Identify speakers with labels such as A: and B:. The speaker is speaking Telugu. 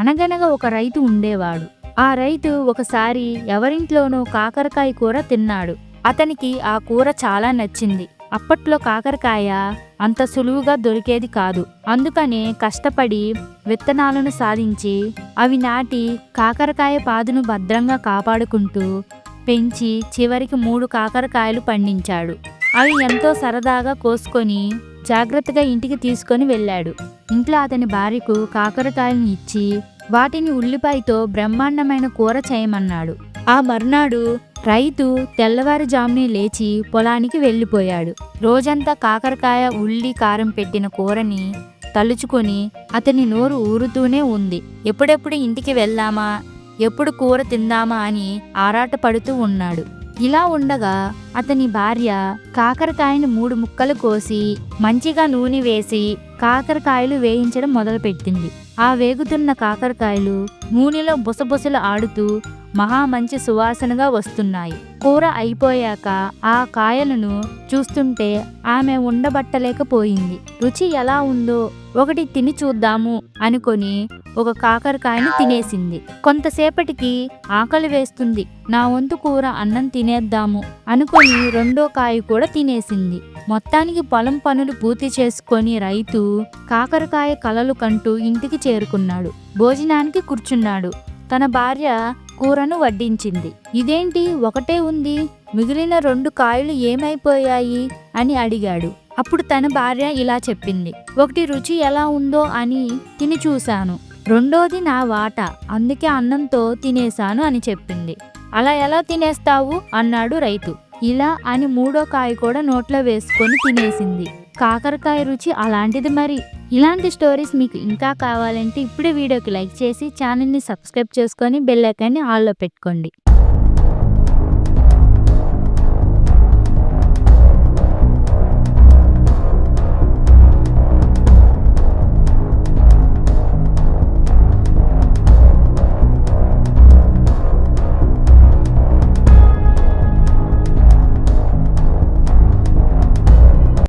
A: అనగనగా ఒక రైతు ఉండేవాడు. ఆ రైతు ఒకసారి ఎవరింట్లోనో కాకరకాయ కూర తిన్నాడు. అతనికి ఆ కూర చాలా నచ్చింది. అప్పట్లో కాకరకాయ అంత సులువుగా దొరికేది కాదు. అందుకనే కష్టపడి విత్తనాలను సాధించి అవి నాటి కాకరకాయ పాదును భద్రంగా కాపాడుకుంటూ పెంచి చివరికి 3 కాకరకాయలు పండించాడు. అవి ఎంతో సరదాగా కోసుకొని జాగ్రత్తగా ఇంటికి తీసుకొని వెళ్ళాడు. ఇంట్లో అతని భార్యకు కాకరకాయలను ఇచ్చి వాటిని ఉల్లిపాయతో బ్రహ్మాండమైన కూర చేయమన్నాడు. ఆ మర్నాడు రైతు తెల్లవారుజామునే లేచి పొలానికి వెళ్ళిపోయాడు. రోజంతా కాకరకాయ ఉల్లి కారం పెట్టిన కూరని తలుచుకొని అతని నోరు ఊరుతూనే ఉంది. ఎప్పుడెప్పుడు ఇంటికి వెళ్దామా, ఎప్పుడు కూర తిందామా అని ఆరాటపడుతూ ఉన్నాడు. ఇలా ఉండగా అతని భార్య కాకరకాయను 3 ముక్కలు కోసి మంచిగా నూనె వేసి కాకరకాయలు వేయించడం మొదలుపెట్టింది. ఆ వేగుతున్న కాకరకాయలు నూనెలో బుసబుసలు ఆడుతూ మహా మంచి సువాసనగా వస్తున్నాయి. కూర అయిపోయాక ఆ కాయలను చూస్తుంటే ఆమె ఉండబట్టలేకపోయింది. రుచి ఎలా ఉందో ఒకటి తిని చూద్దాము అనుకొని ఒక కాకరకాయను తినేసింది. కొంతసేపటికి ఆకలి వేస్తుంది, నా వంతు కూర అన్నం తినేద్దాము అనుకొని 2వ కాయ కూడా తినేసింది. మొత్తానికి పొలం పనులు పూర్తి చేసుకొని రైతు కాకరకాయ కలలు కంటూ ఇంటికి చేరుకున్నాడు. భోజనానికి కూర్చున్నాడు. తన భార్య కూరను వడ్డించింది. ఇదేంటి ఒకటే ఉంది, మిగిలిన 2 కాయలు ఏమైపోయాయి అని అడిగాడు. అప్పుడు తన భార్య ఇలా చెప్పింది, ఒకటి రుచి ఎలా ఉందో అని తిని చూశాను, 2వది నా వాటా, అందుకే అన్నంతో తినేశాను అని చెప్పింది. అలా ఎలా తినేస్తావు అన్నాడు రైతు. ఇలా అని 3వ కాయ కూడా నోట్లో వేసుకొని తినేసింది. కాకరకాయ రుచి అలాంటిది మరి. ఇలాంటి స్టోరీస్ మీకు ఇంకా కావాలంటే ఇప్పుడే వీడియోకి లైక్ చేసి ఛానల్ని సబ్స్క్రైబ్ చేసుకొని బెల్ ఐకాన్ని ఆల్లో పెట్టుకోండి.